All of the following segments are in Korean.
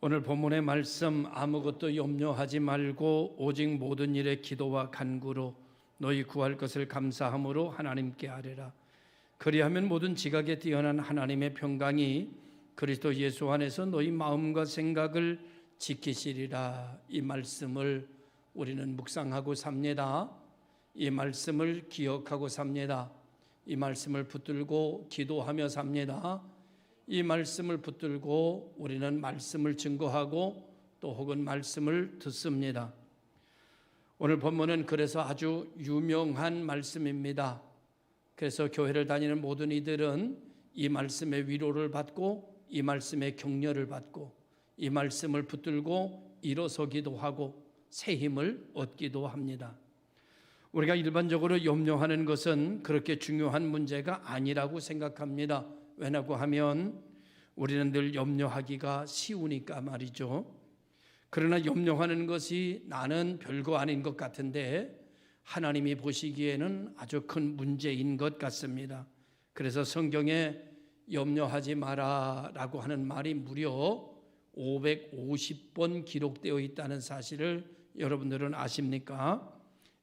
오늘 본문의 말씀, 아무것도 염려하지 말고 오직 모든 일에 기도와 간구로 너희 구할 것을 감사함으로 하나님께 아뢰라. 그리하면 모든 지각에 뛰어난 하나님의 평강이 그리스도 예수 안에서 너희 마음과 생각을 지키시리라. 이 말씀을 우리는 묵상하고 삽니다. 이 말씀을 기억하고 삽니다. 이 말씀을 붙들고 기도하며 삽니다. 이 말씀을 붙들고 우리는 말씀을 증거하고 또 혹은 말씀을 듣습니다. 오늘 본문은 그래서 아주 유명한 말씀입니다. 그래서 교회를 다니는 모든 이들은 이 말씀의 위로를 받고 이 말씀의 격려를 받고 이 말씀을 붙들고 일어서기도 하고 새 힘을 얻기도 합니다. 우리가 일반적으로 염려하는 것은 그렇게 중요한 문제가 아니라고 생각합니다. 왜냐고 하면 우리는 늘 염려하기가 쉬우니까 말이죠. 그러나 염려하는 것이 나는 별거 아닌 것 같은데 하나님이 보시기에는 아주 큰 문제인 것 같습니다. 그래서 성경에 염려하지 마라 라고 하는 말이 무려 550번 기록되어 있다는 사실을 여러분들은 아십니까?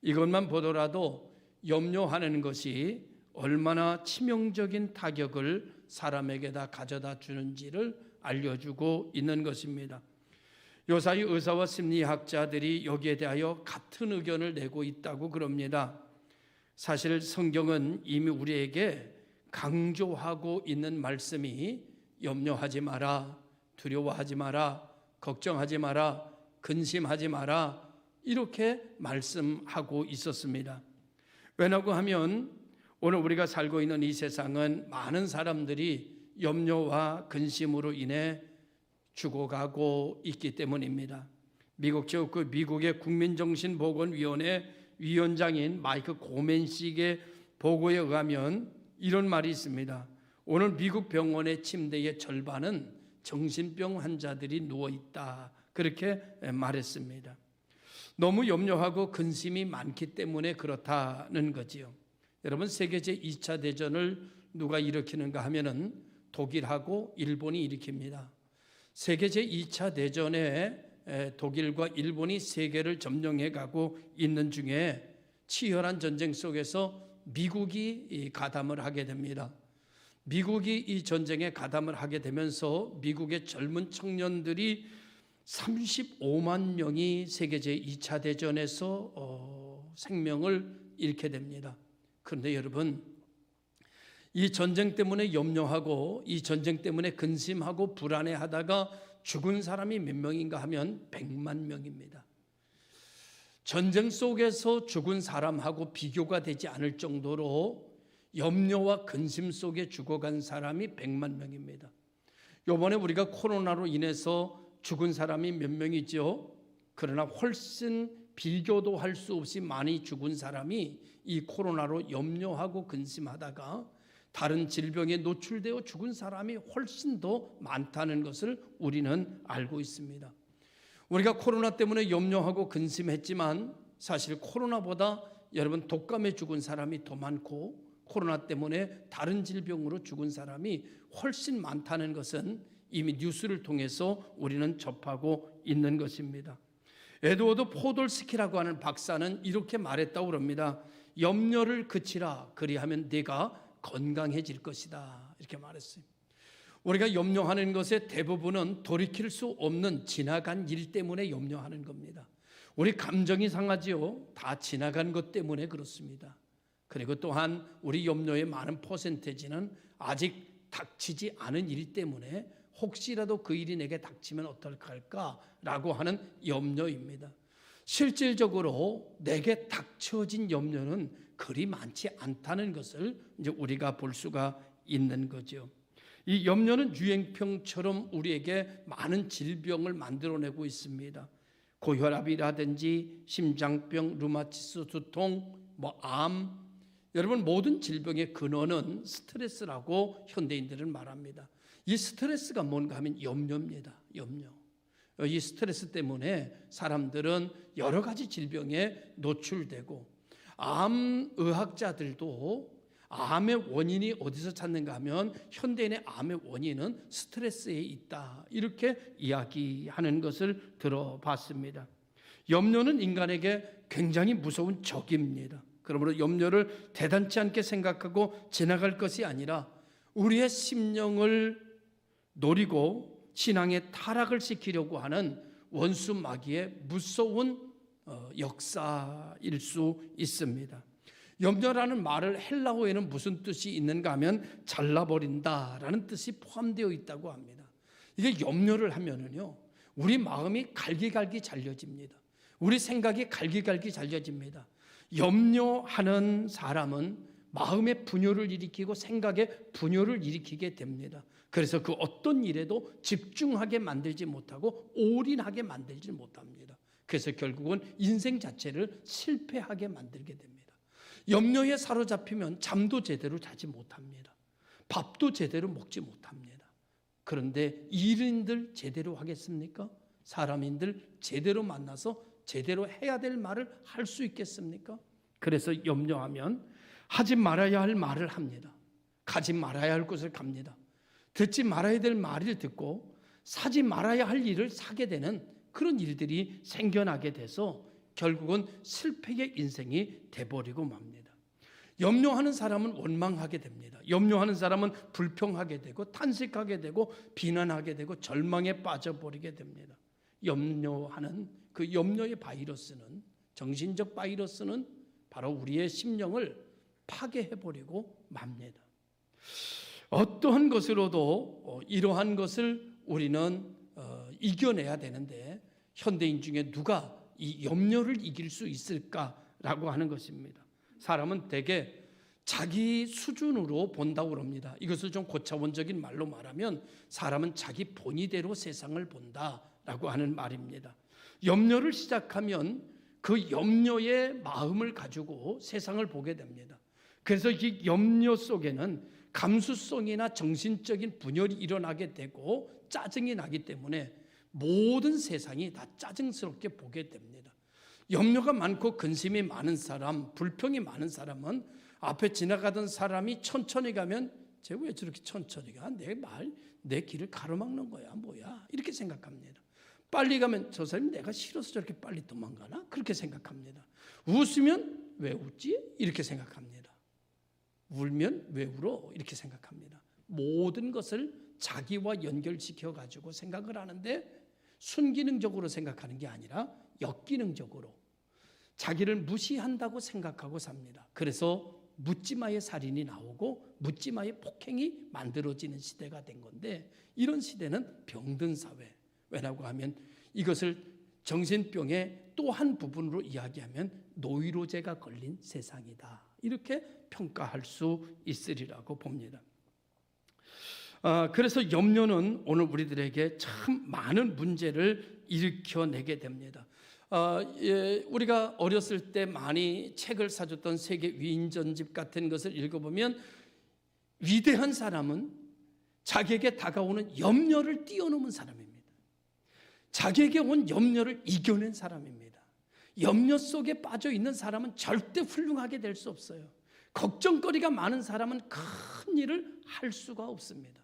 이것만 보더라도 염려하는 것이 얼마나 치명적인 타격을 사람에게다 가져다 주는지를 알려주고 있는 것입니다. 요사이 의사와 심리학자들이 여기에 대하여 같은 의견을 내고 있다고 그럽니다. 사실 성경은 이미 우리에게 강조하고 있는 말씀이 염려하지 마라, 두려워하지 마라, 걱정하지 마라, 근심하지 마라 이렇게 말씀하고 있었습니다. 왜냐고 하면 오늘 우리가 살고 있는 이 세상은 많은 사람들이 염려와 근심으로 인해 죽어가고 있기 때문입니다. 미국의 국민정신보건위원회 위원장인 마이크 고맨식의 보고에 의하면 이런 말이 있습니다. 오늘 미국 병원의 침대의 절반은 정신병 환자들이 누워있다. 그렇게 말했습니다. 너무 염려하고 근심이 많기 때문에 그렇다는 거지요. 여러분, 세계 제2차 대전을 누가 일으키는가 하면은 독일하고 일본이 일으킵니다. 세계 제2차 대전에 독일과 일본이 세계를 점령해 가고 있는 중에 치열한 전쟁 속에서 미국이 가담을 하게 됩니다. 미국이 이 전쟁에 가담을 하게 되면서 미국의 젊은 청년들이 35만 명이 세계 제2차 대전에서 생명을 잃게 됩니다. 그런데 여러분, 이 전쟁 때문에 염려하고 이 전쟁 때문에 근심하고 불안해하다가 죽은 사람이 몇 명인가 하면 100만 명입니다. 전쟁 속에서 죽은 사람하고 비교가 되지 않을 정도로 염려와 근심 속에 죽어간 사람이 100만 명입니다. 이번에 우리가 코로나로 인해서 죽은 사람이 몇 명이죠? 그러나 훨씬 비교도 할 수 없이 많이 죽은 사람이 이 코로나로 염려하고 근심하다가 다른 질병에 노출되어 죽은 사람이 훨씬 더 많다는 것을 우리는 알고 있습니다. 우리가 코로나 때문에 염려하고 근심했지만 사실 코로나보다 여러분 독감에 죽은 사람이 더 많고 코로나 때문에 다른 질병으로 죽은 사람이 훨씬 많다는 것은 이미 뉴스를 통해서 우리는 접하고 있는 것입니다. 에드워드 포돌스키라고 하는 박사는 이렇게 말했다고 합니다. 염려를 그치라, 그리하면 네가 건강해질 것이다. 이렇게 말했어요. 우리가 염려하는 것의 대부분은 돌이킬 수 없는 지나간 일 때문에 염려하는 겁니다. 우리 감정이 상하지요. 다 지나간 것 때문에 그렇습니다. 그리고 또한 우리 염려의 많은 퍼센테이지는 아직 닥치지 않은 일 때문에 혹시라도 그 일이 내게 닥치면 어떨까라고 하는 염려입니다. 실질적으로 내게 닥쳐진 염려는 그리 많지 않다는 것을 이제 우리가 볼 수가 있는 거죠. 이 염려는 유행병처럼 우리에게 많은 질병을 만들어내고 있습니다. 고혈압이라든지 심장병, 류마티스 두통, 암, 여러분 모든 질병의 근원은 스트레스라고 현대인들은 말합니다. 이 스트레스가 뭔가 하면 염려입니다. 염려. 이 스트레스 때문에 사람들은 여러 가지 질병에 노출되고 암의학자들도 암의 원인이 어디서 찾는가 하면 현대인의 암의 원인은 스트레스에 있다, 이렇게 이야기하는 것을 들어봤습니다. 염려는 인간에게 굉장히 무서운 적입니다. 그러므로 염려를 대단치 않게 생각하고 지나갈 것이 아니라 우리의 심령을 노리고 신앙의 타락을 시키려고 하는 원수 마귀의 무서운 역사일 수 있습니다. 염려라는 말을 헬라어에는 무슨 뜻이 있는가 하면 잘라버린다라는 뜻이 포함되어 있다고 합니다. 이게 염려를 하면은요, 우리 마음이 갈기갈기 잘려집니다. 우리 생각이 갈기갈기 잘려집니다. 염려하는 사람은 마음의 분열을 일으키고 생각의 분열을 일으키게 됩니다. 그래서 그 어떤 일에도 집중하게 만들지 못하고 올인하게 만들지 못합니다. 그래서 결국은 인생 자체를 실패하게 만들게 됩니다. 염려에 사로잡히면 잠도 제대로 자지 못합니다. 밥도 제대로 먹지 못합니다. 그런데 일인들 제대로 하겠습니까? 사람인들 제대로 만나서 제대로 해야 될 말을 할 수 있겠습니까? 그래서 염려하면 하지 말아야 할 말을 합니다. 가지 말아야 할 곳을 갑니다. 듣지 말아야 될 말을 듣고 사지 말아야 할 일을 사게 되는 그런 일들이 생겨나게 돼서 결국은 실패의 인생이 돼버리고 맙니다. 염려하는 사람은 원망하게 됩니다. 염려하는 사람은 불평하게 되고 탄식하게 되고 비난하게 되고 절망에 빠져버리게 됩니다. 염려하는 그 염려의 바이러스는, 정신적 바이러스는 바로 우리의 심령을 파괴해버리고 맙니다. 어떠한 것으로도 이러한 것을 우리는 이겨내야 되는데 현대인 중에 누가 이 염려를 이길 수 있을까라고 하는 것입니다. 사람은 대개 자기 수준으로 본다고 합니다. 이것을 좀 고차원적인 말로 말하면 사람은 자기 본의대로 세상을 본다라고 하는 말입니다. 염려를 시작하면 그 염려의 마음을 가지고 세상을 보게 됩니다. 그래서 이 염려 속에는 감수성이나 정신적인 분열이 일어나게 되고 짜증이 나기 때문에 모든 세상이 다 짜증스럽게 보게 됩니다. 염려가 많고 근심이 많은 사람, 불평이 많은 사람은 앞에 지나가던 사람이 천천히 가면 쟤 왜 저렇게 천천히 가? 내 길을 가로막는 거야, 뭐야? 이렇게 생각합니다. 빨리 가면 저 사람이 내가 싫어서 저렇게 빨리 도망가나? 그렇게 생각합니다. 웃으면 왜 웃지? 이렇게 생각합니다. 울면 왜 울어? 이렇게 생각합니다. 모든 것을 자기와 연결시켜 가지고 생각을 하는데 순기능적으로 생각하는 게 아니라 역기능적으로 자기를 무시한다고 생각하고 삽니다. 그래서 묻지마의 살인이 나오고 묻지마의 폭행이 만들어지는 시대가 된 건데, 이런 시대는 병든 사회. 왜냐고 하면 이것을 정신병의 또 한 부분으로 이야기하면 노이로제가 걸린 세상이다, 이렇게 평가할 수 있으리라고 봅니다. 그래서 염려는 오늘 우리들에게 참 많은 문제를 일으켜내게 됩니다. 우리가 어렸을 때 많이 책을 사줬던 세계 위인전집 같은 것을 읽어보면 위대한 사람은 자기에게 다가오는 염려를 뛰어넘은 사람입니다. 자기에게 온 염려를 이겨낸 사람입니다. 염려 속에 빠져 있는 사람은 절대 훌륭하게 될 수 없어요. 걱정거리가 많은 사람은 큰 일을 할 수가 없습니다.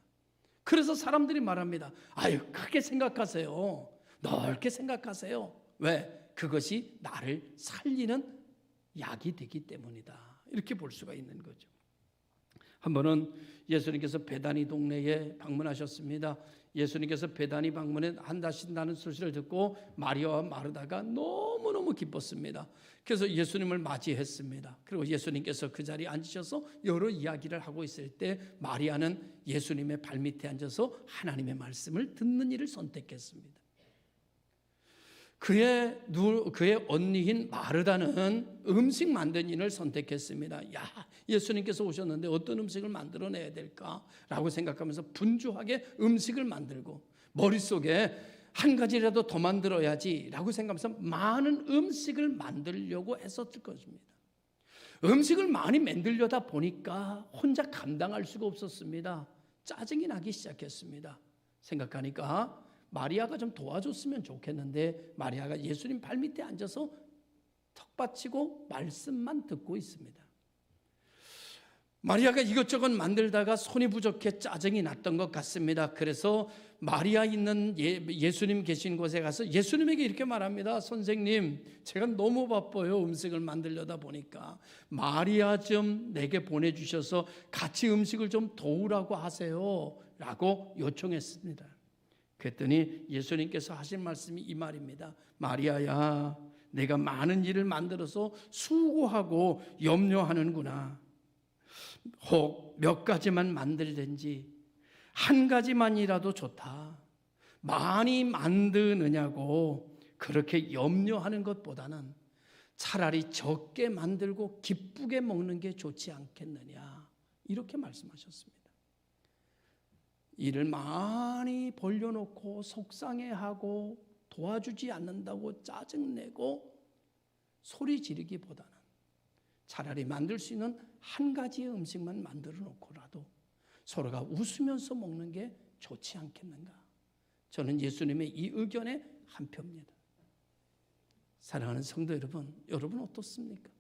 그래서 사람들이 말합니다. 아유, 크게 생각하세요. 넓게 생각하세요. 왜? 그것이 나를 살리는 약이 되기 때문이다, 이렇게 볼 수가 있는 거죠. 한 번은 예수님께서 베다니 동네에 방문하셨습니다. 예수님께서 베다니 방문에 한다신다는 소식을 듣고 마리아와 마르다가 너무너무 기뻤습니다. 그래서 예수님을 맞이했습니다. 그리고 예수님께서 그 자리에 앉으셔서 여러 이야기를 하고 있을 때 마리아는 예수님의 발밑에 앉아서 하나님의 말씀을 듣는 일을 선택했습니다. 그의 언니인 마르다는 음식 만드는 일을 선택했습니다. 야, 예수님께서 오셨는데 어떤 음식을 만들어내야 될까라고 생각하면서 분주하게 음식을 만들고, 머릿속에 한 가지라도 더 만들어야지라고 생각하면서 많은 음식을 만들려고 했었을 것입니다. 음식을 많이 만들려다 보니까 혼자 감당할 수가 없었습니다. 짜증이 나기 시작했습니다. 생각하니까 마리아가 좀 도와줬으면 좋겠는데 마리아가 예수님 발밑에 앉아서 턱 받치고 말씀만 듣고 있습니다. 마리아가 이것저것 만들다가 손이 부족해 짜증이 났던 것 같습니다. 그래서 마리아 있는 예수님 계신 곳에 가서 예수님에게 이렇게 말합니다. 선생님, 제가 너무 바빠요. 음식을 만들려다 보니까 마리아 좀 내게 보내주셔서 같이 음식을 좀 도우라고 하세요 라고 요청했습니다. 그랬더니 예수님께서 하신 말씀이 이 말입니다. 마리아야, 내가 많은 일을 만들어서 수고하고 염려하는구나. 혹 몇 가지만 만들든지 한 가지만이라도 좋다. 많이 만드느냐고 그렇게 염려하는 것보다는 차라리 적게 만들고 기쁘게 먹는 게 좋지 않겠느냐, 이렇게 말씀하셨습니다. 일을 많이 벌려놓고 속상해하고 도와주지 않는다고 짜증내고 소리 지르기보다는 차라리 만들 수 있는 한 가지의 음식만 만들어 놓고라도 서로가 웃으면서 먹는 게 좋지 않겠는가. 저는 예수님의 이 의견에 한표입니다. 사랑하는 성도 여러분, 여러분 어떻습니까?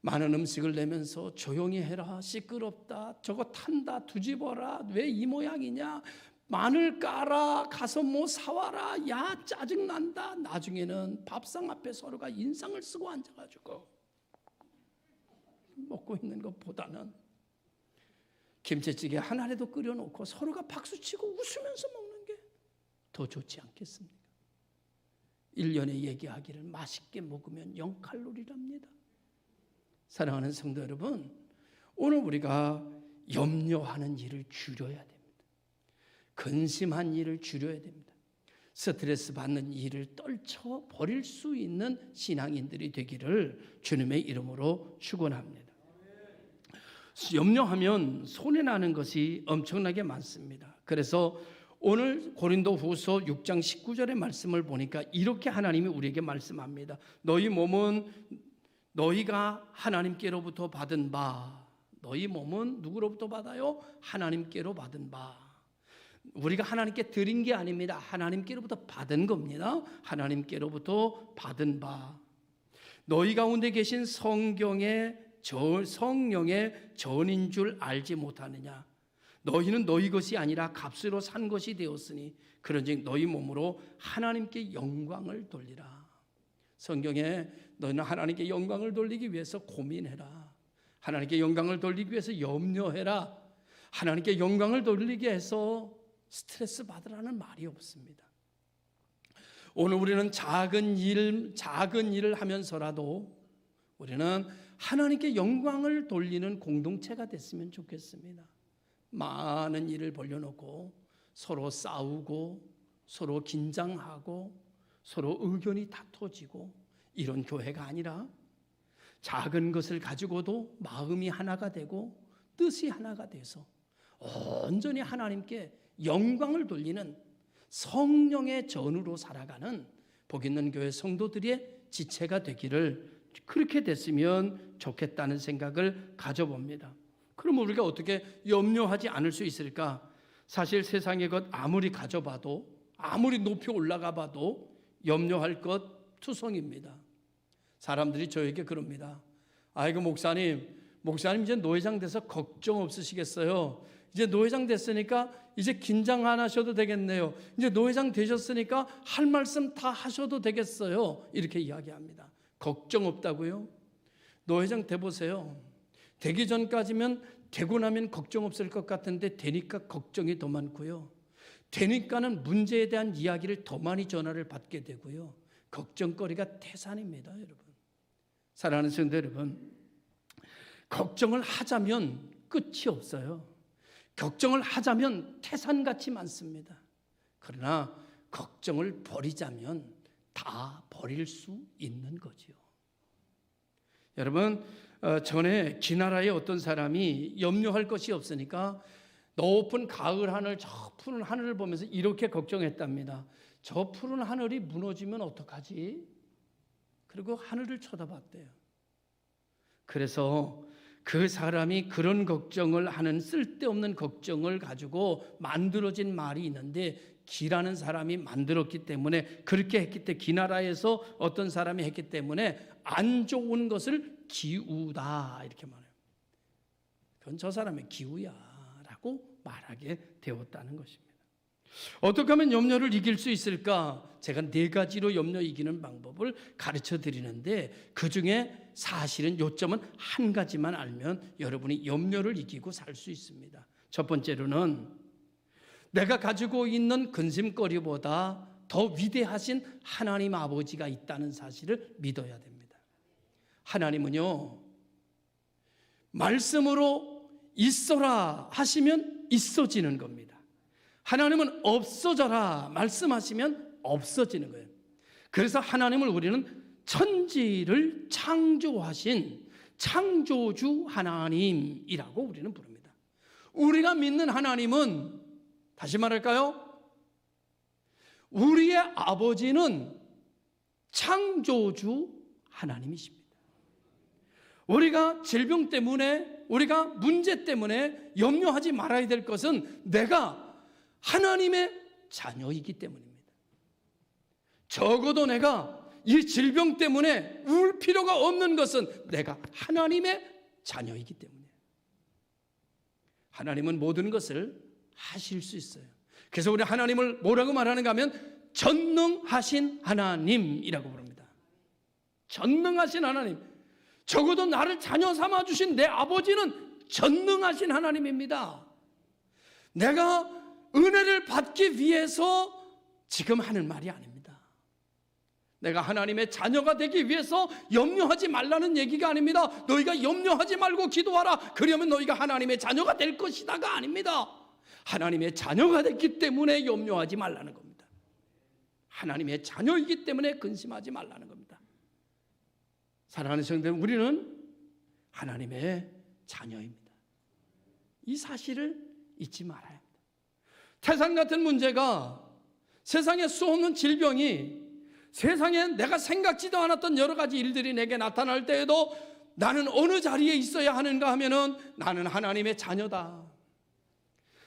많은 음식을 내면서 조용히 해라, 시끄럽다, 저거 탄다, 뒤집어라, 왜 이 모양이냐, 마늘 까라, 가서 뭐 사와라, 야 짜증난다. 나중에는 밥상 앞에 서로가 인상을 쓰고 앉아가지고 먹고 있는 것보다는 김치찌개 하나라도 끓여놓고 서로가 박수치고 웃으면서 먹는 게 더 좋지 않겠습니까? 1년에 얘기하기를 맛있게 먹으면 0칼로리랍니다. 사랑하는 성도 여러분, 오늘 우리가 염려하는 일을 줄여야 됩니다. 근심한 일을 줄여야 됩니다. 스트레스 받는 일을 떨쳐버릴 수 있는 신앙인들이 되기를 주님의 이름으로 축원합니다. 염려하면 손해나는 것이 엄청나게 많습니다. 그래서 오늘 고린도후서 6장 19절의 말씀을 보니까 이렇게 하나님이 우리에게 말씀합니다. 너희 몸은 너희가 하나님께로부터 받은 바, 너희 몸은 누구로부터 받아요? 하나님께로 받은 바. 우리가 하나님께 드린 게 아닙니다. 하나님께로부터 받은 겁니다. 하나님께로부터 받은 바. 너희 가운데 계신 성령의 전인 줄 알지 못하느냐. 너희는 너희 것이 아니라 값으로 산 것이 되었으니 그런즉 너희 몸으로 하나님께 영광을 돌리라. 성경에 너희는 하나님께 영광을 돌리기 위해서 고민해라. 하나님께 영광을 돌리기 위해서 염려해라. 하나님께 영광을 돌리기 위해서 스트레스 받으라는 말이 없습니다. 오늘 우리는 작은 일을 하면서라도 우리는 하나님께 영광을 돌리는 공동체가 됐으면 좋겠습니다. 많은 일을 벌려놓고 서로 싸우고 서로 긴장하고 서로 의견이 다퉈지고 이런 교회가 아니라 작은 것을 가지고도 마음이 하나가 되고 뜻이 하나가 돼서 온전히 하나님께 영광을 돌리는 성령의 전으로 살아가는 복 있는 교회 성도들의 지체가 되기를 그렇게 됐으면 좋겠다는 생각을 가져봅니다. 그럼 우리가 어떻게 염려하지 않을 수 있을까? 사실 세상의 것 아무리 가져봐도 아무리 높이 올라가 봐도 염려할 것 투성입니다. 사람들이 저에게 그럽니다. 아이고 목사님 이제 노회장 돼서 걱정 없으시겠어요? 이제 노회장 됐으니까 이제 긴장 안 하셔도 되겠네요. 이제 노회장 되셨으니까 할 말씀 다 하셔도 되겠어요. 이렇게 이야기합니다. 걱정 없다고요? 노회장 돼보세요. 되기 전까지면 되고 나면 걱정 없을 것 같은데 되니까 걱정이 더 많고요. 되니까는 문제에 대한 이야기를 더 많이 전화를 받게 되고요. 걱정거리가 태산입니다, 여러분. 사랑하는 성도 여러분, 걱정을 하자면 끝이 없어요. 걱정을 하자면 태산같이 많습니다. 그러나 걱정을 버리자면 다 버릴 수 있는 거지요. 여러분, 전에 기나라의 어떤 사람이 염려할 것이 없으니까 높은 가을 하늘, 저 푸른 하늘을 보면서 이렇게 걱정했답니다. 저 푸른 하늘이 무너지면 어떡하지? 그리고 하늘을 쳐다봤대요. 그래서 그 사람이 그런 걱정을 하는 쓸데없는 걱정을 가지고 만들어진 말이 있는데, 기라는 사람이 만들었기 때문에, 그렇게 했기 때문에, 기나라에서 어떤 사람이 했기 때문에 안 좋은 것을 기우다 이렇게 말해요. 그건 저 사람의 기우야라고 말하게 되었다는 것입니다. 어떻게 하면 염려를 이길 수 있을까? 제가 4가지로 염려 이기는 방법을 가르쳐 드리는데 그중에 사실은 요점은 한 가지만 알면 여러분이 염려를 이기고 살 수 있습니다. 첫 번째로는 내가 가지고 있는 근심거리보다 더 위대하신 하나님 아버지가 있다는 사실을 믿어야 됩니다. 하나님은요, 말씀으로 있어라 하시면 있어지는 겁니다. 하나님은 없어져라 말씀하시면 없어지는 거예요. 그래서 하나님을 우리는 천지를 창조하신 창조주 하나님이라고 우리는 부릅니다. 우리가 믿는 하나님은, 다시 말할까요? 우리의 아버지는 창조주 하나님이십니다. 우리가 질병 때문에, 우리가 문제 때문에 염려하지 말아야 될 것은 내가 하나님의 자녀이기 때문입니다. 적어도 내가 이 질병 때문에 울 필요가 없는 것은 내가 하나님의 자녀이기 때문이에요. 하나님은 모든 것을 하실 수 있어요. 그래서 우리 하나님을 뭐라고 말하는가 하면 전능하신 하나님이라고 부릅니다. 전능하신 하나님. 적어도 나를 자녀 삼아 주신 내 아버지는 전능하신 하나님입니다. 내가 은혜를 받기 위해서 지금 하는 말이 아닙니다. 내가 하나님의 자녀가 되기 위해서 염려하지 말라는 얘기가 아닙니다. 너희가 염려하지 말고 기도하라. 그러면 너희가 하나님의 자녀가 될 것이다가 아닙니다. 하나님의 자녀가 됐기 때문에 염려하지 말라는 겁니다. 하나님의 자녀이기 때문에 근심하지 말라는 겁니다. 사랑하는 성도들, 우리는 하나님의 자녀입니다. 이 사실을 잊지 말아야 합니다. 태산 같은 문제가, 세상에 수없는 질병이, 세상에 내가 생각지도 않았던 여러 가지 일들이 내게 나타날 때에도 나는 어느 자리에 있어야 하는가 하면은 나는 하나님의 자녀다.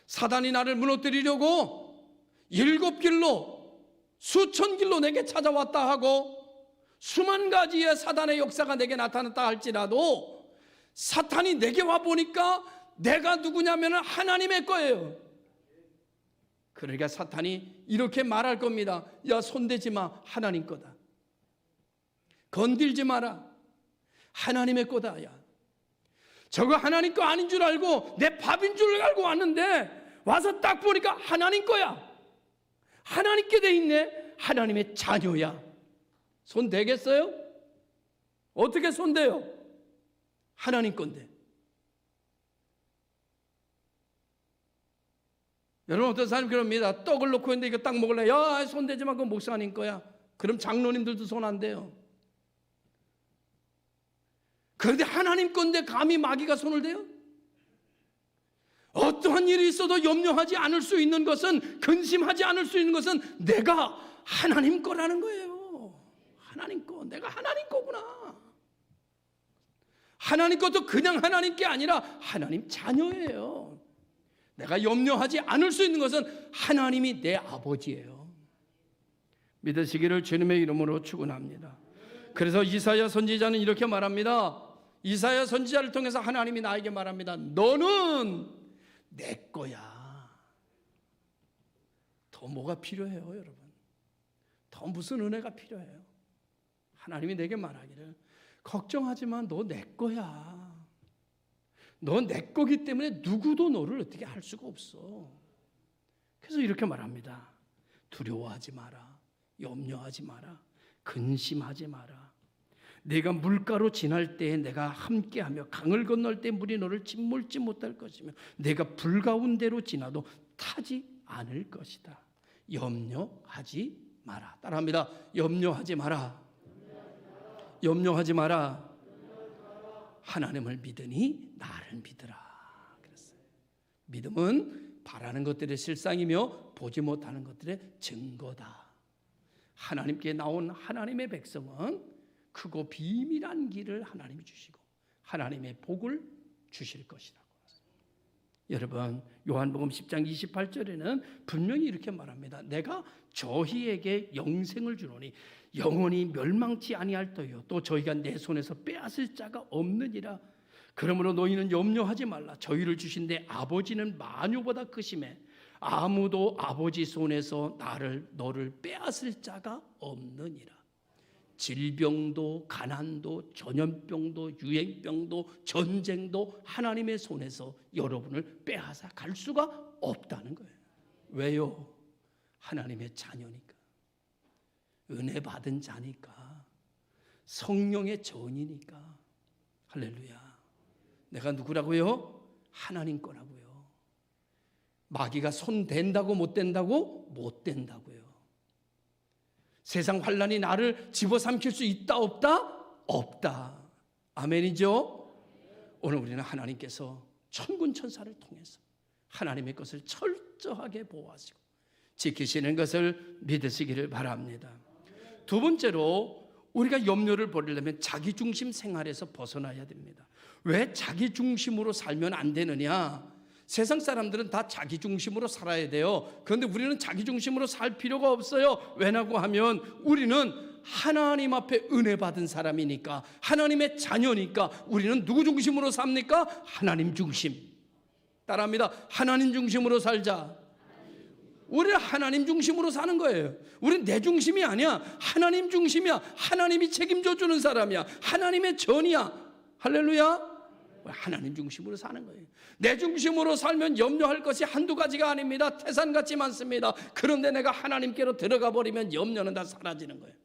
사단이 나를 무너뜨리려고 7길로 수천 길로 내게 찾아왔다 하고 수만 가지의 사단의 역사가 내게 나타났다 할지라도 사탄이 내게 와보니까 내가 누구냐면 하나님의 거예요. 그러니까 사탄이 이렇게 말할 겁니다. 야, 손대지 마. 하나님 거다. 건들지 마라. 하나님의 거다. 야, 저거 하나님 거 아닌 줄 알고 내 밥인 줄 알고 왔는데 와서 딱 보니까 하나님 거야. 하나님께 돼 있네. 하나님의 자녀야. 손 대겠어요? 어떻게 손 대요? 하나님 건데. 여러분, 어떤 사람이 그럽니다. 떡을 놓고 있는데 이거 딱 먹을래? 야, 손 대지 마. 그건 목사님 거야. 그럼 장로님들도 손 안 대요. 그런데 하나님 건데 감히 마귀가 손을 대요? 어떠한 일이 있어도 염려하지 않을 수 있는 것은, 근심하지 않을 수 있는 것은 내가 하나님 거라는 거예요. 하나님 거. 내가 하나님 거구나. 하나님 것도 그냥 하나님 게 아니라 하나님 자녀예요. 내가 염려하지 않을 수 있는 것은 하나님이 내 아버지예요. 믿으시기를 주님의 이름으로 축원합니다. 그래서 이사야 선지자는 이렇게 말합니다. 이사야 선지자를 통해서 하나님이 나에게 말합니다. 너는 내 거야. 더 뭐가 필요해요, 여러분? 더 무슨 은혜가 필요해요? 하나님이 내게 말하기를, 걱정하지 마. 너 내 거야. 너 내 거기 때문에 누구도 너를 어떻게 할 수가 없어. 그래서 이렇게 말합니다. 두려워하지 마라. 염려하지 마라. 근심하지 마라. 내가 물가로 지날 때에 내가 함께하며 강을 건널 때 물이 너를 짓물지 못할 것이며 내가 불 가운데로 지나도 타지 않을 것이다. 염려하지 마라. 따라합니다. 염려하지 마라. 염려하지 마라. 하나님을 믿으니 나를 믿으라. 그랬어요. 믿음은 바라는 것들의 실상이며 보지 못하는 것들의 증거다. 하나님께 나온 하나님의 백성은 크고 비밀한 길을 하나님이 주시고 하나님의 복을 주실 것이라고. 여러분, 요한복음 10장 28절에는 분명히 이렇게 말합니다. 내가 저희에게 영생을 주노니 영원히 멸망치 아니할 터요 또 저희가 내 손에서 빼앗을 자가 없느니라. 그러므로 너희는 염려하지 말라. 저희를 주신 내 아버지는 만유보다 크심에 아무도 아버지 손에서 너를 빼앗을 자가 없느니라. 질병도 가난도 전염병도 유행병도 전쟁도 하나님의 손에서 여러분을 빼앗아 갈 수가 없다는 거예요. 왜요? 하나님의 자녀니까, 은혜 받은 자니까, 성령의 전이니까. 할렐루야. 내가 누구라고요? 하나님 거라고요. 마귀가 손 댄다고 못 된다고? 못 된다고요. 세상 환난이 나를 집어삼킬 수 있다 없다? 없다. 아멘이죠? 오늘 우리는 하나님께서 천군 천사를 통해서 하나님의 것을 철저하게 보호하시고 지키시는 것을 믿으시기를 바랍니다. 두 번째로 우리가 염려를 버리려면 자기중심 생활에서 벗어나야 됩니다. 왜 자기중심으로 살면 안 되느냐? 세상 사람들은 다 자기중심으로 살아야 돼요. 그런데 우리는 자기중심으로 살 필요가 없어요. 왜냐고 하면 우리는 하나님 앞에 은혜 받은 사람이니까, 하나님의 자녀니까. 우리는 누구 중심으로 삽니까? 하나님 중심. 따라합니다. 하나님 중심으로 살자. 우리는 하나님 중심으로 사는 거예요. 우리는 내 중심이 아니야. 하나님 중심이야. 하나님이 책임져 주는 사람이야. 하나님의 전이야. 할렐루야. 하나님 중심으로 사는 거예요. 내 중심으로 살면 염려할 것이 한두 가지가 아닙니다. 태산같이 많습니다. 그런데 내가 하나님께로 들어가 버리면 염려는 다 사라지는 거예요.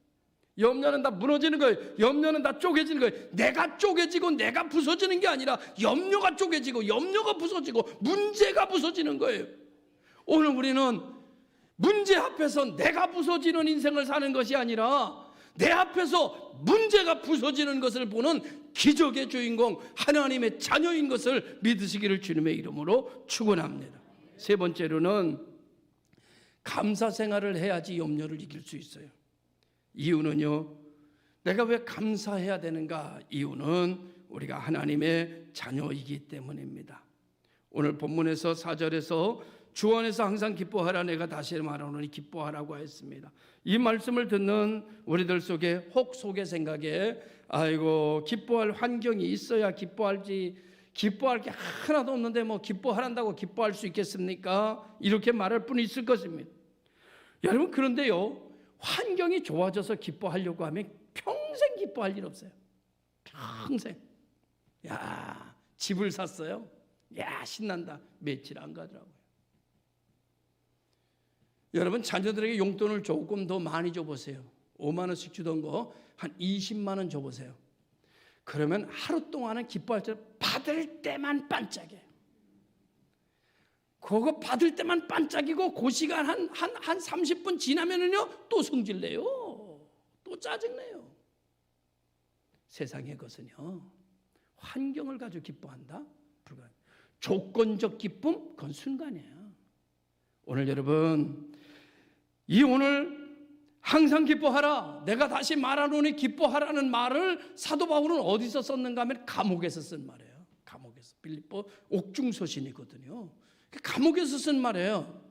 염려는 다 무너지는 거예요. 염려는 다 쪼개지는 거예요. 내가 쪼개지고 내가 부서지는 게 아니라 염려가 쪼개지고 염려가 부서지고 문제가 부서지는 거예요. 오늘 우리는 문제 앞에서 내가 부서지는 인생을 사는 것이 아니라 내 앞에서 문제가 부서지는 것을 보는 기적의 주인공 하나님의 자녀인 것을 믿으시기를 주님의 이름으로 축원합니다. 세 번째로는 감사 생활을 해야지 염려를 이길 수 있어요. 이유는요, 내가 왜 감사해야 되는가? 이유는 우리가 하나님의 자녀이기 때문입니다. 오늘 본문에서 4절에서 주 안에서 항상 기뻐하라, 내가 다시 말하노니 기뻐하라고 했습니다. 이 말씀을 듣는 우리들 속에 혹 속의 생각에 아이고 기뻐할 환경이 있어야 기뻐할지, 기뻐할 게 하나도 없는데 뭐 기뻐하란다고 기뻐할 수 있겠습니까? 이렇게 말할 분이 있을 것입니다. 여러분, 그런데요, 환경이 좋아져서 기뻐하려고 하면 평생 기뻐할 일 없어요. 평생. 야, 집을 샀어요? 야, 신난다. 며칠 안 가더라고요. 여러분, 자녀들에게 용돈을 조금 더 많이 줘보세요. 5만 원씩 주던 거 한 20만 원 줘보세요. 그러면 하루 동안은 기뻐할 때 받을 때만 반짝여요. 그거 받을 때만 반짝이고 그 시간 한 30분 지나면은요 또 성질내요. 또 짜증내요. 세상의 것은요 환경을 가지고 기뻐한다? 불가능. 조건적 기쁨? 그건 순간이에요. 오늘 여러분, 오늘 항상 기뻐하라, 내가 다시 말하노니 기뻐하라는 말을 사도 바울은 어디서 썼는가 하면 감옥에서 쓴 말이에요. 감옥에서. 빌립보 옥중서신이거든요. 감옥에서 쓴 말이에요.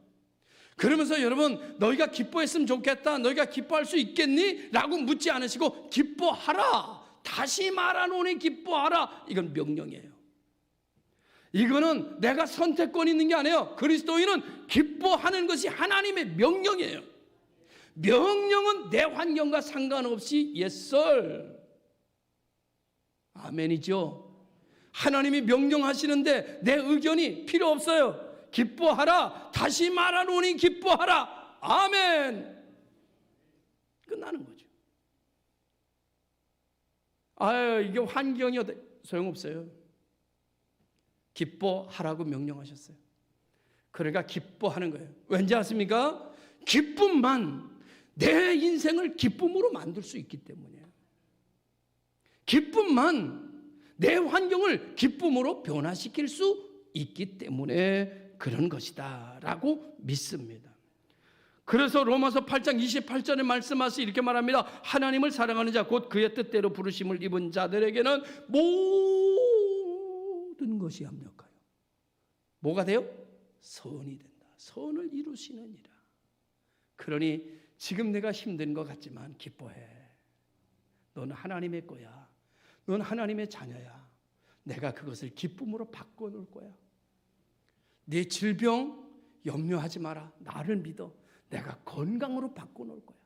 그러면서 여러분, 너희가 기뻐했으면 좋겠다, 너희가 기뻐할 수 있겠니? 라고 묻지 않으시고 기뻐하라, 다시 말하노니 기뻐하라. 이건 명령이에요. 이거는 내가 선택권이 있는 게 아니에요. 그리스도인은 기뻐하는 것이 하나님의 명령이에요. 명령은 내 환경과 상관없이 yes sir. 아멘이죠. 하나님이 명령하시는데 내 의견이 필요 없어요. 기뻐하라, 다시 말하노니 기뻐하라. 아멘. 끝나는 거죠. 이게 환경이 소용없어요. 기뻐하라고 명령하셨어요. 그러니까 기뻐하는 거예요. 왠지 아십니까? 기쁨만 내 인생을 기쁨으로 만들 수 있기 때문이에요. 기쁨만 내 환경을 기쁨으로 변화시킬 수 있기 때문에 그런 것이다 라고 믿습니다. 그래서 로마서 8장 28절에 말씀하시 이렇게 말합니다. 하나님을 사랑하는 자 곧 그의 뜻대로 부르심을 입은 자들에게는 모든 것이 합력하여 뭐가 돼요? 선이 된다. 선을 이루시느니라. 그러니 지금 내가 힘든 것 같지만 기뻐해. 넌 하나님의 거야. 넌 하나님의 자녀야. 내가 그것을 기쁨으로 바꿔놓을 거야. 내 질병 염려하지 마라. 나를 믿어. 내가 건강으로 바꿔놓을 거야.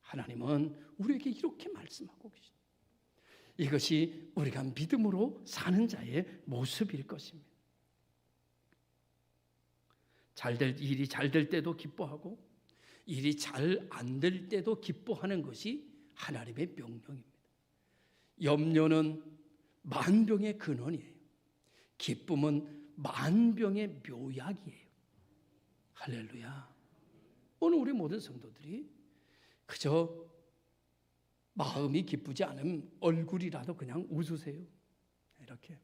하나님은 우리에게 이렇게 말씀하고 계십니다. 이것이 우리가 믿음으로 사는 자의 모습일 것입니다. 일이 잘 될 때도 기뻐하고 일이 잘 안 될 때도 기뻐하는 것이 하나님의 명령입니다. 염려는 만병의 근원이에요. 기쁨은 만병의 묘약이에요. 할렐루야. 오늘 우리 모든 성도들이 그저 마음이 기쁘지 않으면 얼굴이라도 그냥 웃으세요. 이렇게.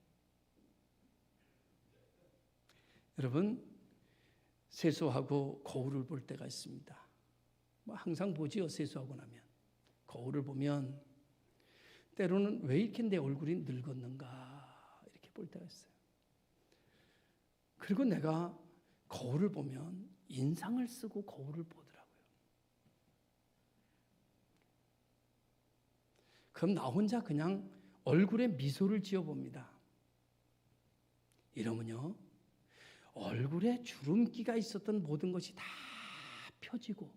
여러분, 세수하고 거울을 볼 때가 있습니다. 항상 보지요. 세수하고 나면 거울을 보면 때로는 왜 이렇게 내 얼굴이 늙었는가 이렇게 볼 때가 있어요. 그리고 내가 거울을 보면 인상을 쓰고 거울을 보더라고요. 그럼 나 혼자 그냥 얼굴에 미소를 지어봅니다. 이러면요, 얼굴에 주름기가 있었던 모든 것이 다 펴지고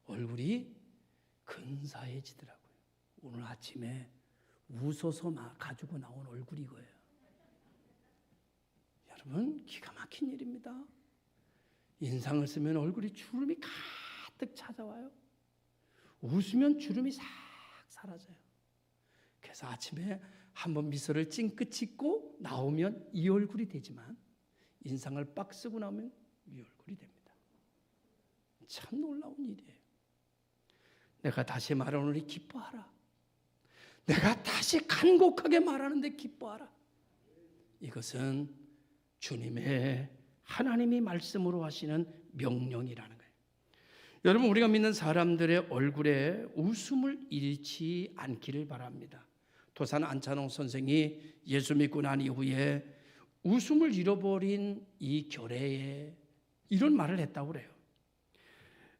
얼굴이 근사해지더라고요. 오늘 아침에 웃어서 가지고 나온 얼굴이 이거예요. 여러분, 기가 막힌 일입니다. 인상을 쓰면 얼굴이 주름이 가득 찾아와요. 웃으면 주름이 싹 사라져요. 그래서 아침에 한번 미소를 찡긋 짓고 나오면 이 얼굴이 되지만 인상을 빡 쓰고 나오면 이 얼굴이 됩니다. 참 놀라운 일이에요. 내가 다시 말하노니 기뻐하라. 내가 다시 간곡하게 말하는데 기뻐하라. 이것은 주님의 하나님이 말씀으로 하시는 명령이라는 거예요. 여러분, 우리가 믿는 사람들의 얼굴에 웃음을 잃지 않기를 바랍니다. 도산 안찬홍 선생이 예수 믿고 난 이후에 웃음을 잃어버린 이 결례에 이런 말을 했다고 그래요.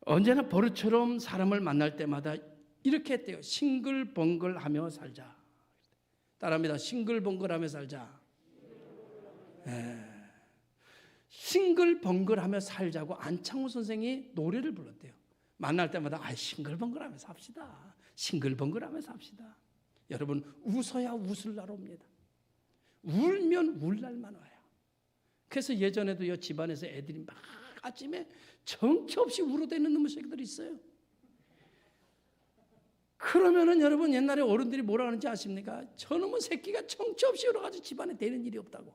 언제나 버릇처럼 사람을 만날 때마다 이렇게 했대요. 싱글벙글하며 살자. 따라합니다. 싱글벙글하며 살자. 싱글벙글하며 살자고 안창호 선생이 노래를 불렀대요. 만날 때마다 싱글벙글하며 삽시다. 싱글벙글하며 삽시다. 여러분, 웃어야 웃을 날 옵니다. 울면 울 날만 와요. 그래서 예전에도요, 집안에서 애들이 막 아침에 정처 없이 울어대는 놈의 새끼들이 있어요. 그러면은 여러분, 옛날에 어른들이 뭐라 하는지 아십니까? 저놈의 새끼가 정처 없이 울어가지고 집안에 되는 일이 없다고.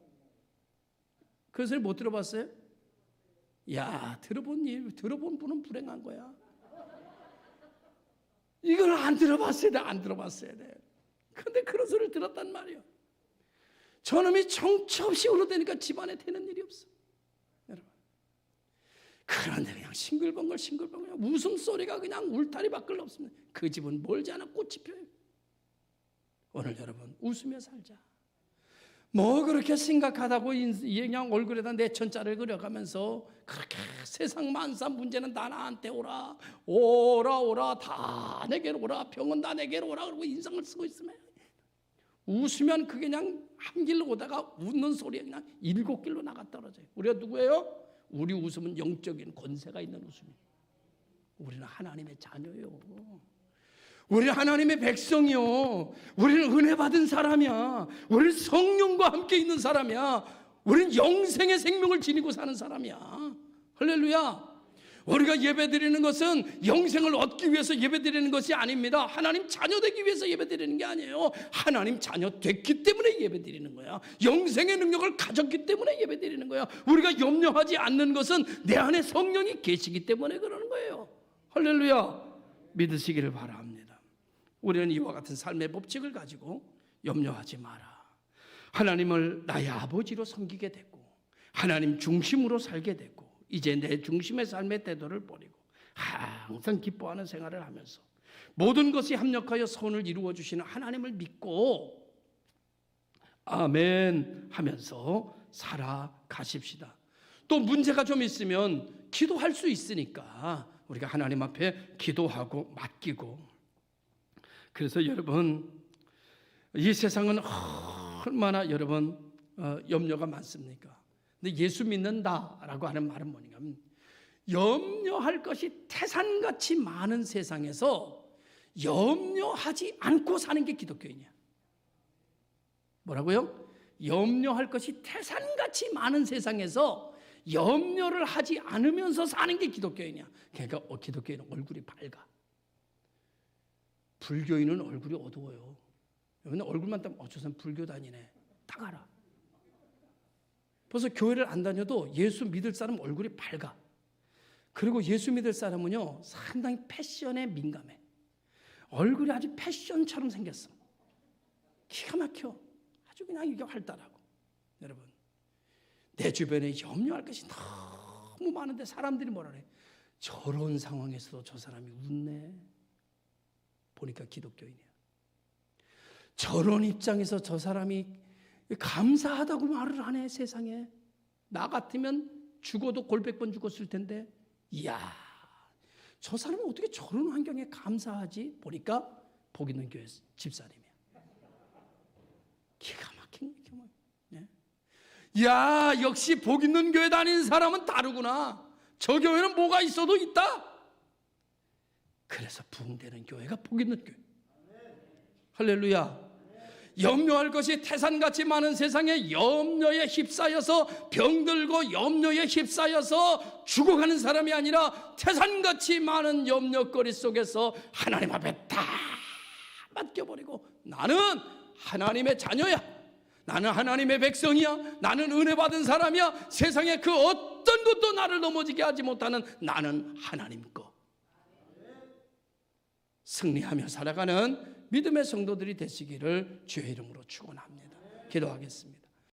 그 소리 못 들어봤어요? 야, 들어본 분은 불행한 거야. 이걸 안 들어봤어야 돼, 안 들어봤어야 돼. 근데 그런 소리를 들었단 말이에요. 저놈이 정처 없이 울어대니까 집안에 되는 일이 없어. 여러분. 그런데 그냥 싱글벙글 웃음소리가 그냥 울타리 밖을 없습니다. 그 집은 멀지 않아 꽃이 펴요. 오늘 여러분, 웃으며 살자. 뭐 그렇게 심각하다고 그냥 얼굴에다 내천자를 그려가면서 그렇게 세상 만사 문제는 다 나한테 오라 다 내게로 오라, 병은 다 내게로 오라 그러고 인상을 쓰고 있으면 웃으면 그게 그냥 한 길로 오다가 웃는 소리가 그냥 7길로 나가 떨어져요. 우리가 누구예요? 우리 웃음은 영적인 권세가 있는 웃음이에요. 우리는 하나님의 자녀예요. 우리는 하나님의 백성이요. 우리는 은혜 받은 사람이야. 우리는 성령과 함께 있는 사람이야. 우리는 영생의 생명을 지니고 사는 사람이야. 할렐루야. 우리가 예배드리는 것은 영생을 얻기 위해서 예배드리는 것이 아닙니다. 하나님 자녀 되기 위해서 예배드리는 게 아니에요. 하나님 자녀 됐기 때문에 예배드리는 거야. 영생의 능력을 가졌기 때문에 예배드리는 거야. 우리가 염려하지 않는 것은 내 안에 성령이 계시기 때문에 그러는 거예요. 할렐루야. 믿으시기를 바랍니다. 우리는 이와 같은 삶의 법칙을 가지고 염려하지 마라. 하나님을 나의 아버지로 섬기게 됐고 하나님 중심으로 살게 됐고 이제 내 중심의 삶의 태도를 버리고 항상 기뻐하는 생활을 하면서 모든 것이 합력하여 선을 이루어 주시는 하나님을 믿고 아멘 하면서 살아가십시다. 또 문제가 좀 있으면 기도할 수 있으니까 우리가 하나님 앞에 기도하고 맡기고. 그래서 여러분, 이 세상은 얼마나 여러분 염려가 많습니까? 근데 예수 믿는다라고 하는 말은 뭐냐면 염려할 것이 태산같이 많은 세상에서 염려하지 않고 사는 게 기독교인이야. 뭐라고요? 염려할 것이 태산같이 많은 세상에서 염려를 하지 않으면서 사는 게 기독교인이야. 그러니까 기독교인은 얼굴이 밝아. 불교인은 얼굴이 어두워요. 맨날 얼굴만 따면 저 사람 불교 다니네. 다 알아. 벌써 교회를 안 다녀도 예수 믿을 사람 얼굴이 밝아. 그리고 예수 믿을 사람은요 상당히 패션에 민감해. 얼굴이 아주 패션처럼 생겼어. 기가 막혀. 아주 그냥 이게 활달하고. 여러분, 내 주변에 염려할 것이 너무 많은데 사람들이 뭐라 그래? 저런 상황에서도 저 사람이 웃네. 보니까 기독교인이야. 저런 입장에서 저 사람이 감사하다고 말을 하네. 세상에 나 같으면 죽어도 골백번 죽었을 텐데, 이야, 저 사람이 어떻게 저런 환경에 감사하지? 보니까 복 있는 교회 집사님이야. 기가 막힌 경우. 네? 야, 역시 복 있는 교회 다니는 사람은 다르구나. 저 교회는 뭐가 있어도 있다. 그래서 부흥되는 교회가 복 있는 교회. 할렐루야. 염려할 것이 태산같이 많은 세상에 염려에 휩싸여서 병들고 염려에 휩싸여서 죽어가는 사람이 아니라 태산같이 많은 염려거리 속에서 하나님 앞에 다 맡겨버리고 나는 하나님의 자녀야. 나는 하나님의 백성이야. 나는 은혜 받은 사람이야. 세상에 그 어떤 것도 나를 넘어지게 하지 못하는 나는 하나님 거. 승리하며 살아가는 믿음의 성도들이 되시기를 주의 이름으로 축원합니다. 기도하겠습니다.